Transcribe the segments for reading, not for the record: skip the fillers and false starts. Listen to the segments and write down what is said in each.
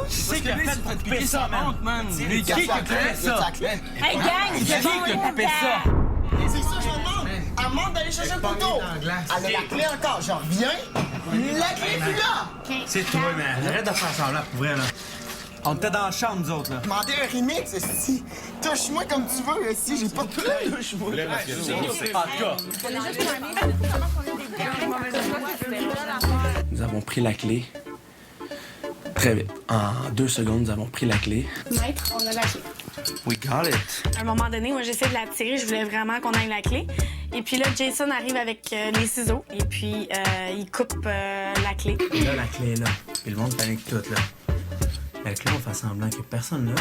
Qui c'est qui a fait pour piquer ça, man? Lui, qui a fait ça? Hey, gang! Qui a coupé ça? C'est ça, je me demande. Elle demande d'aller chercher le couteau. Elle a la clé encore. Je reviens. La clé est plus là. C'est toi, man. Arrête de faire semblant, pour vrai, là. On était dans la chambre, nous autres, là. Demandez un remix, si. Touche-moi comme tu veux, si. J'ai pas de clé. Touche-moi. Nous avons pris la clé. Très vite. En 2 secondes, nous avons pris la clé. Maître, on a la clé. We got it. À un moment donné, moi, j'essaie de la tirer. Je voulais vraiment qu'on aille la clé. Et puis là, Jason arrive avec les ciseaux. Et puis, il coupe la clé. Et là, la clé est là. Puis le monde panique tout, là. Avec là, on fait semblant qu'il n'y a personne là.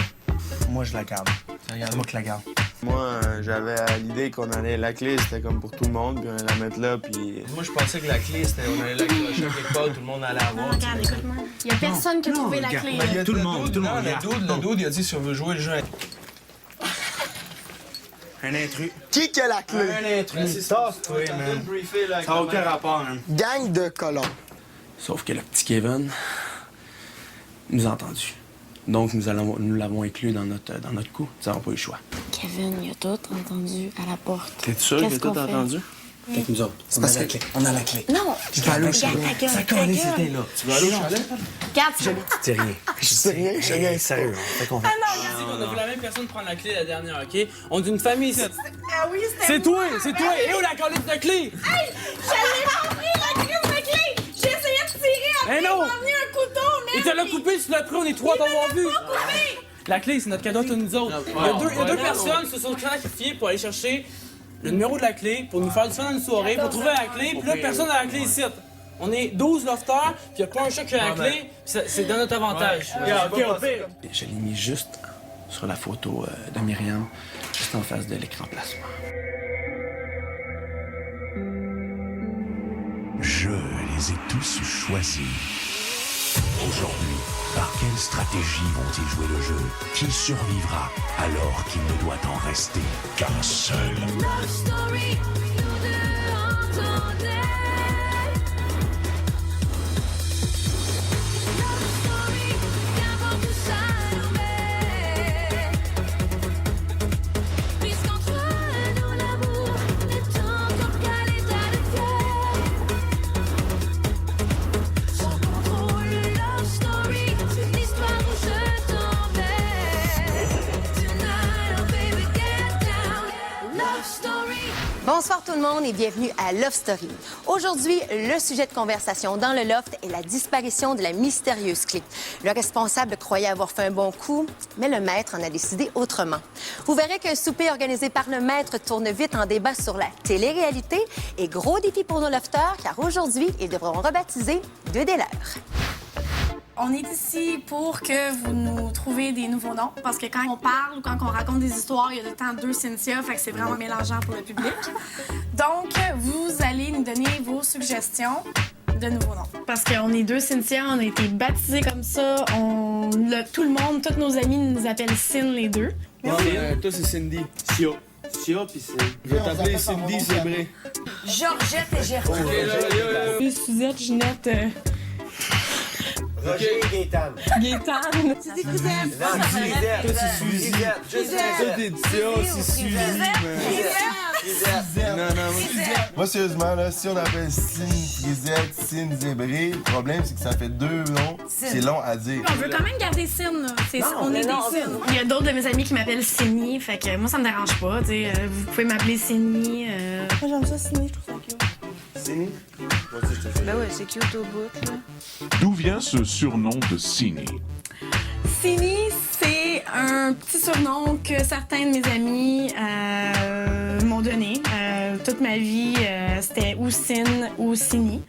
Moi, je la garde. C'est moi qui la garde. Moi, j'avais l'idée qu'on allait... La clé, c'était comme pour tout le monde, puis on allait la mettre là, puis... Moi, je pensais que la clé, c'était... On allait l'accrocher quelque part, tout le monde allait avoir. Regarde, écoute-moi. Il y a personne qui a trouvé la clé. Il y a Tout le monde. Le dude, il a dit si on veut jouer le jeu. Un intrus. Qui a la clé? Un intrus. Tasse-toi, man. Ça n'a aucun rapport, man. Gang de colons. Sauf que le petit Kevin nous a entendus. Donc, nous l'avons inclus dans notre coup. Nous n'avons pas eu le choix. Kevin, il a tout entendu à la porte. T'es sûr que tout entendu? Fait que nous autres, on a la clé. On a la clé. Non! Je vais aller au chalet. Ça collait, c'était là. Tu veux aller au chalet? Regarde, Je dis rien. Je sais rien, je sais rien. Sérieux, fait qu'on va. On a vu la même personne prendre la clé la dernière, OK? On est une famille ici. Ah oui, c'était C'est toi! Et où la colite de clé? Hey! J'avais pas pris la crise de clé! J'ai essayé de tirer, après Eh non! il m'a venu un couteau, mais... Il te l'a coupé, tu l'as pris, on est 3 d'avoir vu. coupé! La clé, c'est notre cadeau à nous autres. Il y a deux personnes qui se sont sacrifiées pour aller chercher le numéro de la clé, pour nous faire du fun dans une soirée, pour trouver la clé, puis là, personne n'a la clé ici. On est 12 lofters, puis il n'y a pas un chat qui a la clé, puis c'est dans notre avantage. Je l'ai mis juste sur la photo de Myriam, juste en face de l'écran plasma. Je les ai tous choisis. Aujourd'hui, par quelle stratégie vont-ils jouer le jeu? Qui survivra alors qu'il ne doit en rester qu'un seul? Bonsoir tout le monde et bienvenue à Love Story. Aujourd'hui, le sujet de conversation dans le loft est la disparition de la mystérieuse clé. Le responsable croyait avoir fait un bon coup, mais le maître en a décidé autrement. Vous verrez qu'un souper organisé par le maître tourne vite en débat sur la télé-réalité et gros défi pour nos lofters car aujourd'hui, ils devront rebaptiser deux des leurs. On est ici pour que vous nous trouviez des nouveaux noms, parce que quand on parle ou quand on raconte des histoires, il y a de temps deux Cynthia, fait que c'est vraiment mélangeant pour le public. Donc, vous allez nous donner vos suggestions de nouveaux noms. Parce qu'on est deux Cynthia, on a été baptisés comme ça, tout le monde, tous nos amis nous appellent Cyn les deux. Toi, c'est Cindy. Sia, puis c'est... Je vais t'appeler Cindy Zébré. Georgette et Gertrude. Suzette, Ginette... Roger et Gaétane. Gaétane. C'est des cousins. Toi, c'est Suzy. Toi, t'es c'est Suzy, man. Non. Moi, sérieusement, là, si on appelle Cyn, Frisette, Cyn, Zébré, le problème, c'est que ça fait deux noms. C'est long à dire. On veut quand même garder Cyn, là. On est des Cyn. Il y a d'autres de mes amis qui m'appellent Cynie, fait que moi, ça me dérange pas. Vous pouvez m'appeler Cynie. Moi, j'aime ça, Cynie, je trouve ça cute. Cynie? Ben ouais, c'est cute au bout, là. D'où vient ce surnom de Cynie? Cynie, c'est un petit surnom que certains de mes amis m'ont donné. Toute ma vie, c'était ou Cyn ou Cynie.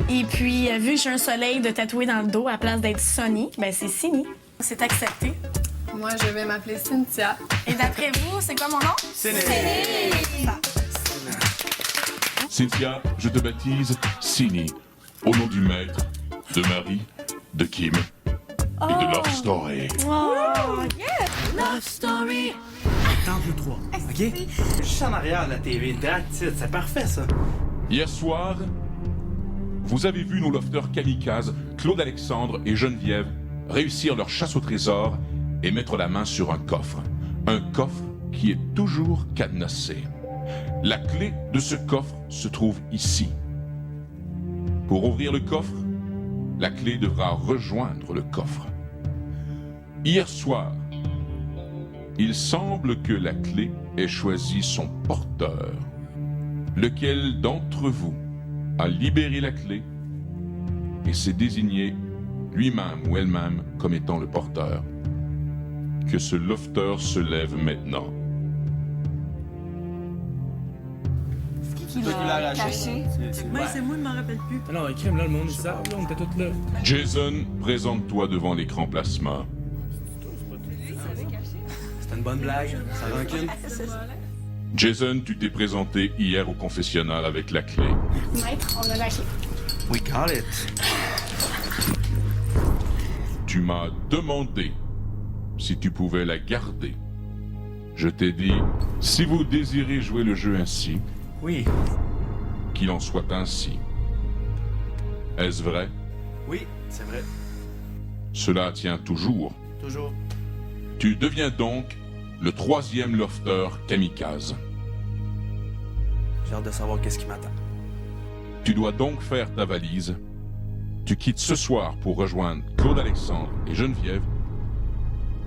Et puis, vu que j'ai un soleil de tatoué dans le dos à la place d'être Sonny, ben c'est Cynie. C'est accepté. Moi, je vais m'appeler Cynthia. Et d'après vous, c'est quoi mon nom? Cynie. Cynthia, je te baptise Cynie, au nom du maître, de Marie, de Kim et de Love Story. Oh, yeah! Love Story! Temps plus 3, OK? Juste en arrière de la TV, that's it, c'est parfait, ça. Hier soir, vous avez vu nos lofters kamikazes, Claude Alexandre et Geneviève, réussir leur chasse au trésor et mettre la main sur un coffre. Un coffre qui est toujours cadenassé. La clé de ce coffre se trouve ici. Pour ouvrir le coffre, la clé devra rejoindre le coffre. Hier soir, il semble que la clé ait choisi son porteur. Lequel d'entre vous a libéré la clé et s'est désigné lui-même ou elle-même comme étant le porteur? Que ce lofter se lève maintenant. Qui l'a caché? C'est moi, je m'en rappelle plus. Alors, crème, là, le monde, ça, là, on était tous là. Jason, présente-toi devant l'écran plasma. C'était une bonne blague, ça rancune. Jason, tu t'es présenté hier au confessionnal avec la clé. Maître, on a la clé. We got it. Tu m'as demandé si tu pouvais la garder. Je t'ai dit, si vous désirez jouer le jeu ainsi, Oui. qu'il en soit ainsi. Est-ce vrai? Oui, c'est vrai. Cela tient toujours. Toujours. Tu deviens donc le 3e lofter kamikaze. J'ai hâte de savoir qu'est-ce qui m'attend. Tu dois donc faire ta valise. Tu quittes ce soir pour rejoindre Claude Alexandre et Geneviève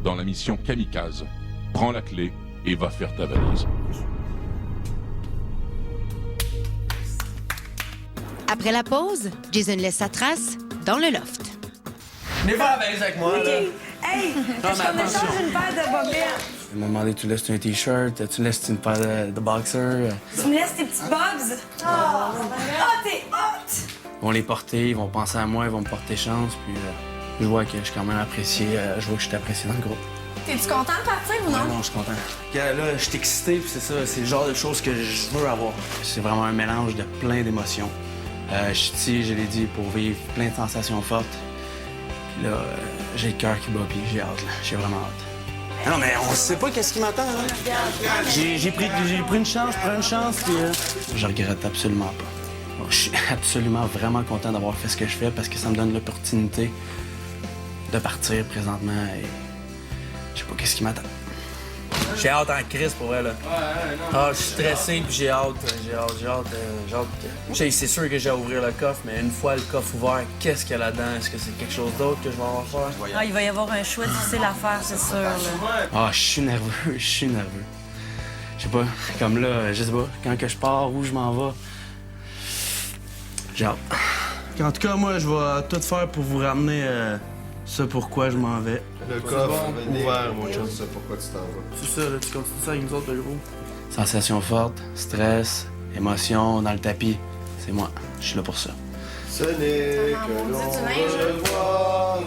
dans la mission kamikaze. Prends la clé et va faire ta valise. Après la pause, Jason laisse sa trace dans le loft. Venez faire la valise avec moi, là. Hey! Non, mais attention. Une paire de bobettes. Il m'a demandé, tu laisses un t-shirt, tu laisses une paire de boxers. Tu me laisses tes petits bobs? Oh, t'es hot! Ils vont les porter, ils vont penser à moi, ils vont me porter chance, puis je vois que je suis quand même apprécié, je vois que je suis apprécié dans le groupe. T'es-tu content de partir ou non? Ouais, non, je suis content. Là, je suis excité, puis c'est ça, c'est le genre de choses que je veux avoir. C'est vraiment un mélange de plein d'émotions. Je suis ici, je l'ai dit, pour vivre plein de sensations fortes. Puis là, j'ai le cœur qui bat, puis j'ai hâte, là. J'ai vraiment hâte. Non, mais on sait pas qu'est-ce qui m'attend, hein? J'ai pris une chance, je prends une chance, puis je regrette absolument pas. Bon, je suis absolument vraiment content d'avoir fait ce que je fais parce que ça me donne l'opportunité de partir présentement et je sais pas qu'est-ce qui m'attend. J'ai hâte en crise pour elle, là. Ah, je suis stressé puis j'ai hâte. C'est sûr que j'ai à ouvrir le coffre, mais une fois le coffre ouvert, qu'est-ce qu'il y a là-dedans? Est-ce que c'est quelque chose d'autre que je vais avoir à faire? Ah, il va y avoir un choix difficile à faire, c'est sûr. Là. Ah, je suis nerveux. Je sais pas, comme là, je sais pas, quand que je pars, où je m'en vais. J'ai hâte. En tout cas, moi, je vais tout faire pour vous ramener ce pourquoi je m'en vais. Le coffre ouvert, mon chum, c'est pourquoi tu t'en vas. C'est ça, là, tu continues ça avec nous autres, le gros. Sensations fortes, stress, émotion dans le tapis. C'est moi, je suis là pour ça. Ce n'est que l'on revoit.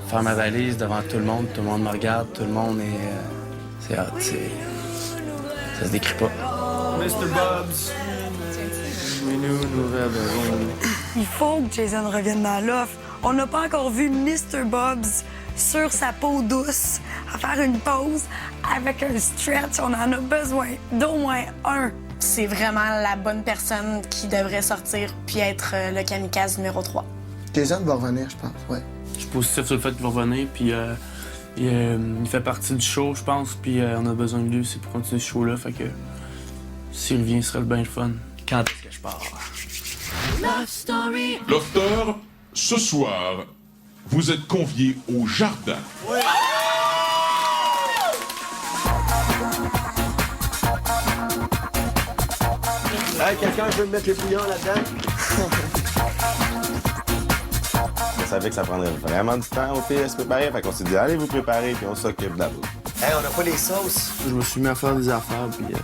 Faire ma valise devant tout le monde me regarde, tout le monde est... c'est hot, c'est... Ça se décrit pas. Mr. Bobs. Il faut que Jason revienne dans l'offre. On n'a pas encore vu Mr. Bobs sur sa peau douce à faire une pause avec un stretch. On en a besoin d'au moins un. C'est vraiment la bonne personne qui devrait sortir puis être le kamikaze numéro 3. Jason va revenir, je pense, ouais. Je suis positif sur le fait qu'il va revenir, puis il fait partie du show, je pense, puis on a besoin de lui aussi pour continuer ce show-là, fait que s'il revient, ce serait bien le fun. Quand est-ce que je pars? Lofter, ce soir, vous êtes conviés au jardin. Hey, quelqu'un veut mettre les bouillons là-dedans? On savait que ça prendrait vraiment du temps aux filles à se préparer, fait qu'on s'est dit, allez vous préparer, puis on s'occupe de la bouffe. Hey, on n'a pas les sauces. Je me suis mis à faire des affaires, puis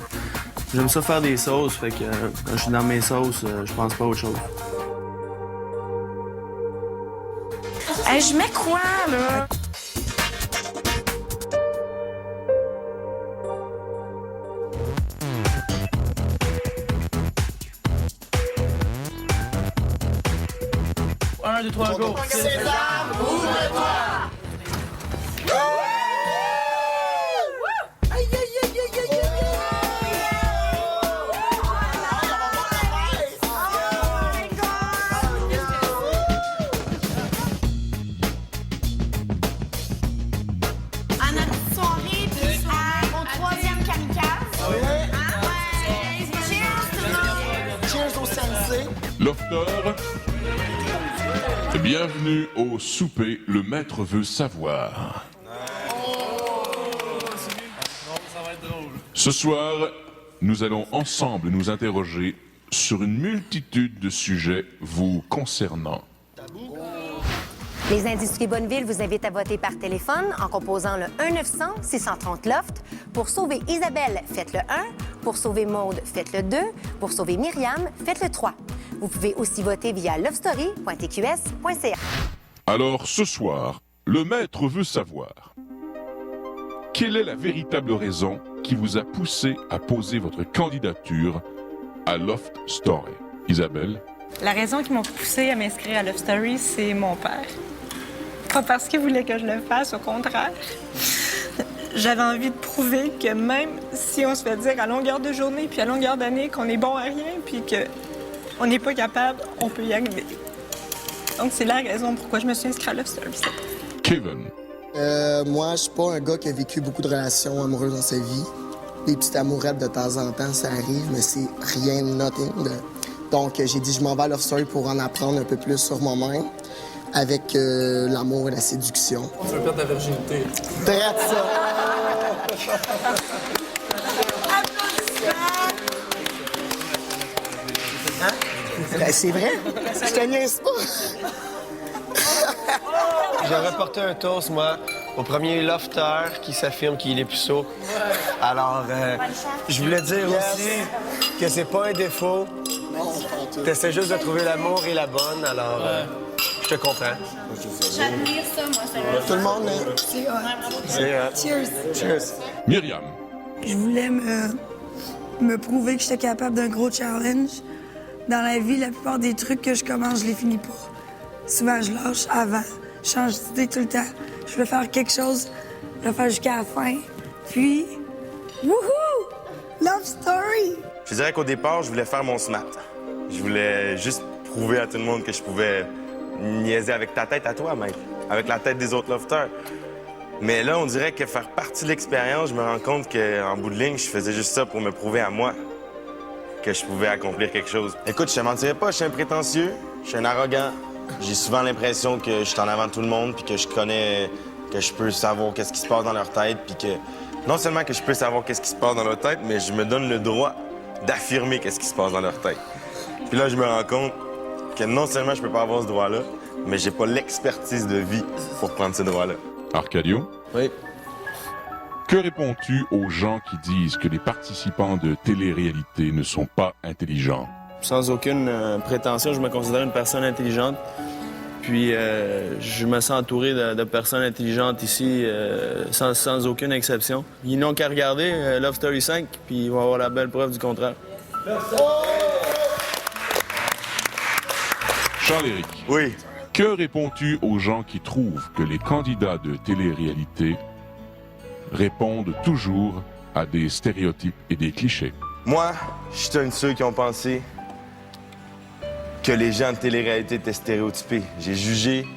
j'aime ça faire des sauces, fait que quand je suis dans mes sauces, je pense pas à autre chose. Hey, je mets quoi, là? Un, deux, trois, go! César, ouvre-toi! lofters, bienvenue au souper Le Maître veut savoir. Ce soir, nous allons ensemble nous interroger sur une multitude de sujets vous concernant. Les Industries Bonneville vous invitent à voter par téléphone en composant le 1-900-630-LOFT. Pour sauver Isabelle, faites le 1. Pour sauver Maude, faites le 2. Pour sauver Myriam, faites le 3. Vous pouvez aussi voter via lovestory.tqs.ca. Alors ce soir, le maître veut savoir. Quelle est la véritable raison qui vous a poussé à poser votre candidature à Loft Story? Isabelle? La raison qui m'a poussée à m'inscrire à Love Story, c'est mon père. Pas parce qu'il voulait que je le fasse, au contraire. J'avais envie de prouver que même si on se fait dire à longueur de journée puis à longueur d'année qu'on est bon à rien puis qu'on n'est pas capable, on peut y arriver. Donc c'est la raison pourquoi je me suis inscrite à Love Story. Kevin. Moi, je suis pas un gars qui a vécu beaucoup de relations amoureuses dans sa vie. Des petites amourettes de temps en temps, ça arrive, mais c'est rien de nothing. Donc, j'ai dit, je m'en vais à Love Story pour en apprendre un peu plus sur moi-même, avec l'amour et la séduction. Tu veux perdre ta virginité. Drette ça! Hein? Ben, c'est vrai? Je te niaise pas! J'aurais porté un toast, moi, au premier lofter qui s'affirme qu'il est puceau. Alors, je voulais dire aussi que c'est pas un défaut. T'essaies juste de trouver l'amour et la bonne, alors je te comprends. J'admire ça, moi, sérieusement. Tout le monde, C'est Cheers. Cheers. Myriam. Je voulais me prouver que j'étais capable d'un gros challenge. Dans la vie, la plupart des trucs que je commence, je les finis pas. Souvent, je lâche avant. Je change d'idée tout le temps. Je veux faire quelque chose, je veux faire jusqu'à la fin. Puis, wouhou! Love Story! Je dirais qu'au départ, je voulais faire mon SMAT. Je voulais juste prouver à tout le monde que je pouvais niaiser avec ta tête à toi, mec. Avec la tête des autres lofters. Mais là, on dirait que faire partie de l'expérience, je me rends compte qu'en bout de ligne, je faisais juste ça pour me prouver à moi que je pouvais accomplir quelque chose. Écoute, je te mentirais pas, je suis un prétentieux, je suis un arrogant. J'ai souvent l'impression que je suis en avant de tout le monde, puis que je connais, que je peux savoir qu'est-ce qui se passe dans leur tête, puis que non seulement que je peux savoir qu'est-ce qui se passe dans leur tête, mais je me donne le droit d'affirmer qu'est-ce qui se passe dans leur tête. Puis là, je me rends compte que non seulement je peux pas avoir ce droit-là, mais j'ai pas l'expertise de vie pour prendre ce droit-là. Arcadio? Oui. Que réponds-tu aux gens qui disent que les participants de télé-réalité ne sont pas intelligents? Sans aucune prétention, je me considère une personne intelligente. Puis je me sens entouré de personnes intelligentes ici, sans aucune exception. Ils n'ont qu'à regarder Love Story 5, puis ils vont avoir la belle preuve du contraire. Charles-Éric. Oui. Que réponds-tu aux gens qui trouvent que les candidats de télé-réalité répondent toujours à des stéréotypes et des clichés? Moi, je suis un de ceux qui ont pensé que les gens de télé-réalité étaient stéréotypés. J'ai jugé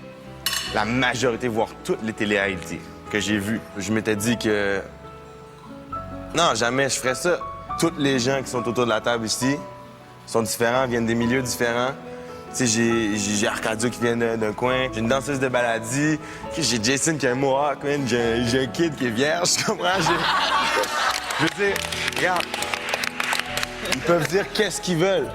la majorité, voire toutes les télé-réalités que j'ai vues. Je m'étais dit que non, jamais je ferais ça. Tous les gens qui sont autour de la table ici sont différents, viennent des milieux différents. Tu sais, j'ai Arcadio qui vient d'un coin, j'ai une danseuse de baladie, j'ai Jason qui a un mohawk, j'ai un kid qui est vierge, tu comprends? Je veux dire, regarde, ils peuvent dire qu'est-ce qu'ils veulent.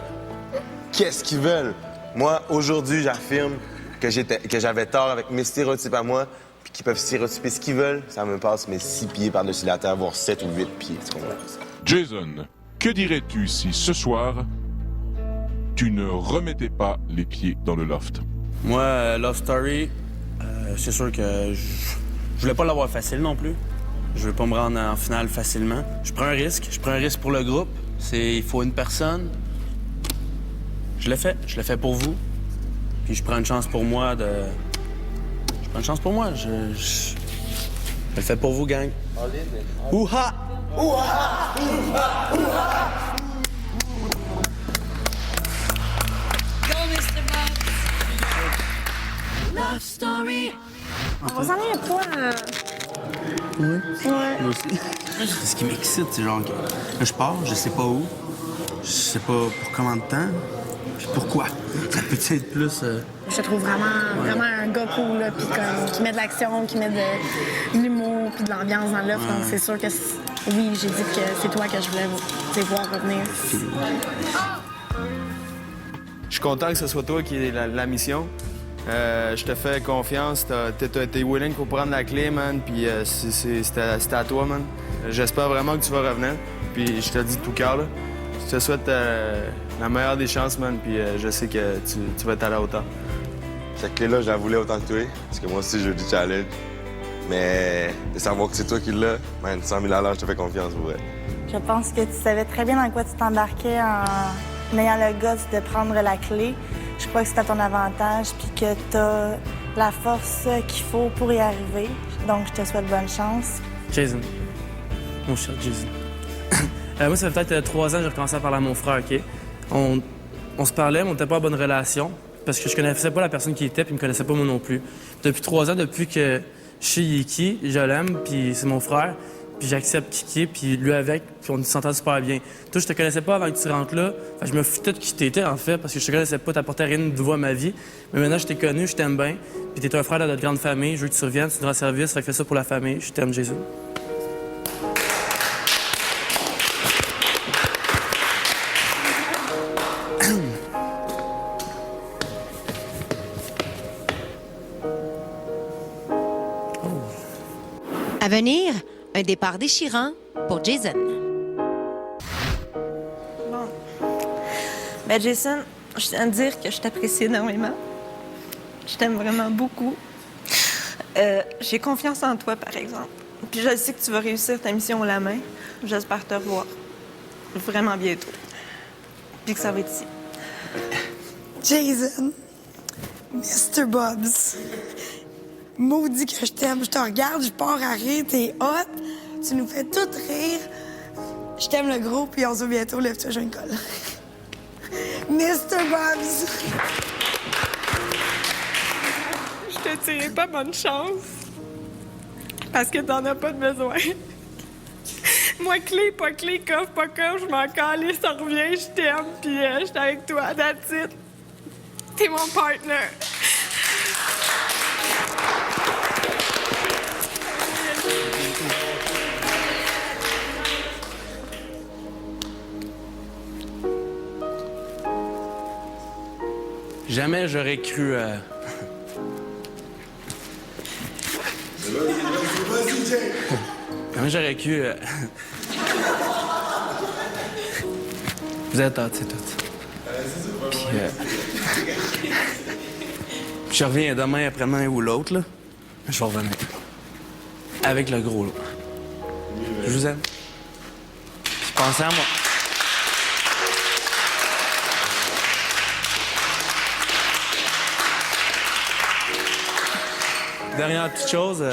Qu'est-ce qu'ils veulent. Moi, aujourd'hui, j'affirme que j'avais tort avec mes stéréotypes à moi, puis qu'ils peuvent stéréotyper ce qu'ils veulent. Ça me passe mes 6 pieds par-dessus la terre, voire 7 ou 8 pieds, tu comprends? Jason, que dirais-tu si ce soir, tu ne remettais pas les pieds dans le loft? Moi, Love Story, c'est sûr que je voulais pas l'avoir facile non plus. Je veux pas me rendre en finale facilement. Je prends un risque pour le groupe. Il faut une personne. Je le fais pour vous. Puis je prends une chance pour moi Je le fais pour vous, gang. Ouha! Ouha! Ouha! Ouha! Love Story. On va s'en aller à quoi? Oui. Ouais. Moi aussi. C'est ce qui m'excite, c'est genre que là, je pars, je sais pas où, je sais pas pour combien de temps. Pourquoi? Ça peut être plus... Je te trouve vraiment un gars cool, là, puis qui met de l'action, qui met de l'humour, puis de l'ambiance dans l'offre. Donc c'est sûr que oui, j'ai dit que c'est toi que je voulais voir revenir. Je suis content que ce soit toi qui ait la mission. Je te fais confiance. T'as été willing pour prendre la clé, man. Puis c'était à toi, man. J'espère vraiment que tu vas revenir. Puis je te le dis de tout cœur, là. Je te souhaite la meilleure des chances, man. Puis je sais que tu vas être à la hauteur. Cette clé-là, je la voulais autant que toi. Parce que moi aussi, je veux du challenge. Mais de savoir que c'est toi qui l'as, man, 100 000 $, je te fais confiance, pour vrai. Je pense que tu savais très bien dans quoi tu t'embarquais en ayant le gosse de prendre la clé. Je crois que c'est à ton avantage, puis que tu as la force qu'il faut pour y arriver. Donc, je te souhaite bonne chance. Jason. Mon cher Jason. Moi, ça fait peut-être 3 ans que j'ai recommencé à parler à mon frère, OK? On se parlait, mais on n'était pas en bonne relation, parce que je connaissais pas la personne qui était, puis il me connaissait pas moi non plus. Depuis 3 ans, depuis que je sais Yiki, je l'aime, puis c'est mon frère, puis j'accepte Kiki, puis lui avec, puis on s'entend super bien. Toi, je te connaissais pas avant que tu rentres là. Enfin, je me foutais de qui t'étais, en fait, parce que je te connaissais pas, t'apportais rien de nouveau à ma vie. Mais maintenant, je t'ai connu, je t'aime bien, puis t'es un frère de notre grande famille, je veux que tu reviennes, tu nous rends service, fait que fais ça pour la famille. Je t'aime, Jason. À venir, un départ déchirant pour Jason. Bon. Ben Jason, je tiens à te dire que je t'apprécie énormément. Je t'aime vraiment beaucoup. J'ai confiance en toi, par exemple. Puis je sais que tu vas réussir ta mission la main. J'espère te revoir vraiment bientôt. Puis que ça va être ici. Jason, Mr. Bobs, maudit que je t'aime. Je te regarde, je pars à rire, t'es hot, tu nous fais tout rire. Je t'aime le gros, puis on se voit bientôt, lève-toi, je une colle. Mr. Bobs! Je te dirai pas bonne chance. Parce que t'en as pas de besoin. Moi, clé, pas clé, coffre, pas coffre, je m'en calisse, ça revient, je t'aime, puis je suis avec toi, that's it. T'es mon partner. Jamais j'aurais cru... Jamais j'aurais cru... Vous êtes hâte, c'est tout. Puis, je reviens demain, après-demain ou l'autre, là. Je vais revenir. Avec le gros, là. Je vous aime. Puis pensez à moi. Dernière petite chose...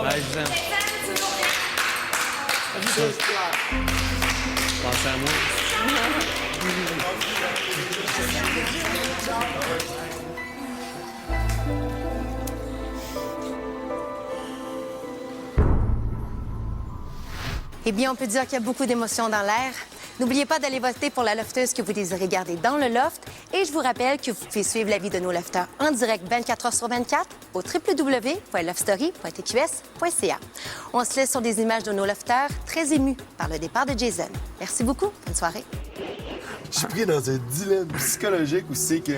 Bye, je vous aime. Pensez à moi. Eh bien, on peut dire qu'il y a beaucoup d'émotions dans l'air. N'oubliez pas d'aller voter pour la lofteuse que vous désirez garder dans le loft. Et je vous rappelle que vous pouvez suivre la vie de nos lofteurs en direct 24 heures sur 24 au www.loftstory.tqs.ca. On se laisse sur des images de nos lofteurs très émus par le départ de Jason. Merci beaucoup. Bonne soirée. Je suis pris dans un dilemme psychologique où c'est que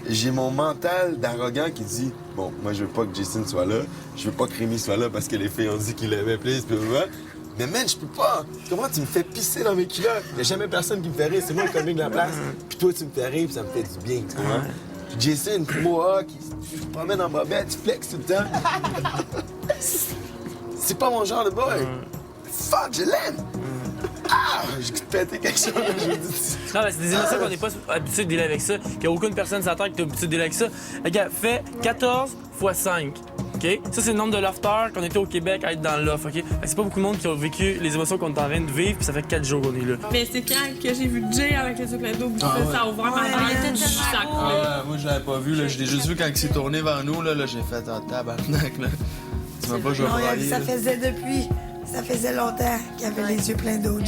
j'ai mon mental d'arrogant qui dit « Bon, moi, je veux pas que Jason soit là. Je veux pas que Rémi soit là parce que les filles ont dit qu'il l'aimait plus. » Mais man, je peux pas. Comment tu me fais pisser dans mes culottes? Il y a jamais personne qui me fait rire. C'est moi le comique de la place. Puis toi, tu me fais rire, puis ça me fait du bien, tu vois. Puis Jason, moi, qui se promène en bobette, tu flexes tout le temps. C'est pas mon genre de boy. Fuck, je l'aime. Ah! J'ai pété quelque chose, je vous dis. Non, mais c'est des émotions qu'on n'est pas habitué de dealer avec ça. Qu'il n'y a aucune personne sur la terre qui est habituée de dealer avec ça. Regarde, fais 14 x 5. OK? Ça, c'est le nombre de lofters qu'on était au Québec à être dans le loft, OK? C'est pas beaucoup de monde qui ont vécu les émotions qu'on est en train de vivre, puis ça fait 4 jours qu'on est là. Mais c'est quand que j'ai vu Jay avec les yeux pleins d'eau, ça a ouvert ma tête. Moi, je l'avais pas vu, là. Je l'ai juste vu quand il s'est tourné vers nous, là j'ai fait un tabarnak, là. m'as pas, je vais Non, il a brailler, dit ça là. faisait longtemps qu'il avait les yeux pleins d'eau.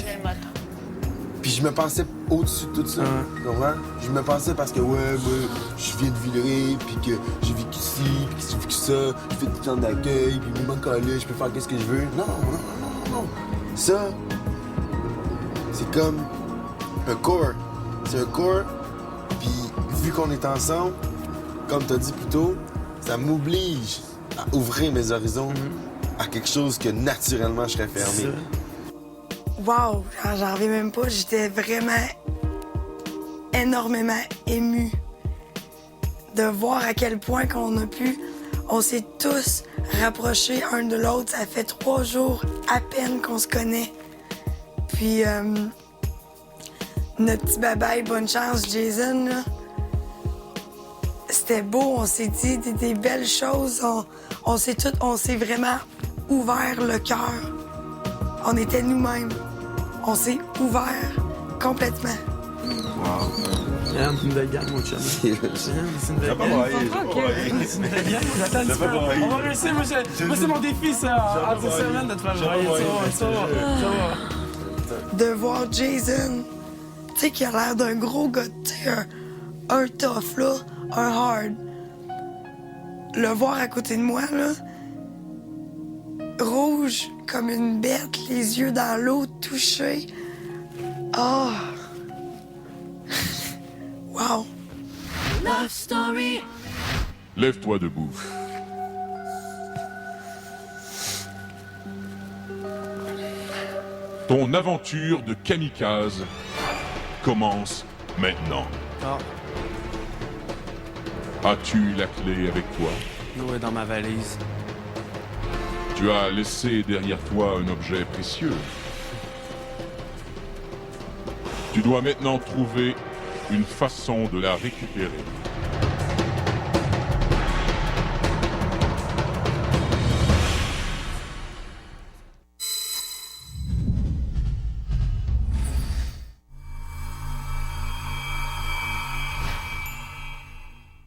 Puis je me pensais au-dessus de tout ça, tu comprends? Je me pensais parce que, ouais, moi, je viens de Villeray, puis que j'ai vécu ici, puis que j'ai vécu ça, j'ai fait du temps d'accueil, puis même quand là, je peux faire qu'est-ce que je veux. Non. Ça, c'est comme un corps. C'est un corps, puis vu qu'on est ensemble, comme t'as dit plus tôt, ça m'oblige à ouvrir mes horizons à quelque chose que naturellement je serais fermé. Wow, j'en reviens même pas. J'étais vraiment énormément émue de voir à quel point on s'est tous rapprochés un de l'autre. Ça fait 3 jours à peine qu'on se connaît. Puis, notre petit bye-bye, bonne chance, Jason, là. C'était beau, on s'est dit des belles choses. On s'est vraiment ouvert le cœur. On était nous-mêmes. On s'est ouvert complètement. Wow. Yann, c'est une belle gang, mon chum. C'est une belle gang. C'est une belle gang, j'attends le super. On va réussir, moi c'est mon défi, ça. En 10 semaines, de te faire brailler. Ça va. De voir Jason, tu sais, qui a l'air d'un gros gars, tu sais, un tough, là, un hard. Le voir à côté de moi, là, rouge comme une bête, les yeux dans l'eau, touché. Oh! Wow! Love Story. Lève-toi debout. Ton aventure de kamikaze commence maintenant. As-tu la clé avec toi? Oui, dans ma valise. Tu as laissé derrière toi un objet précieux. Tu dois maintenant trouver une façon de la récupérer.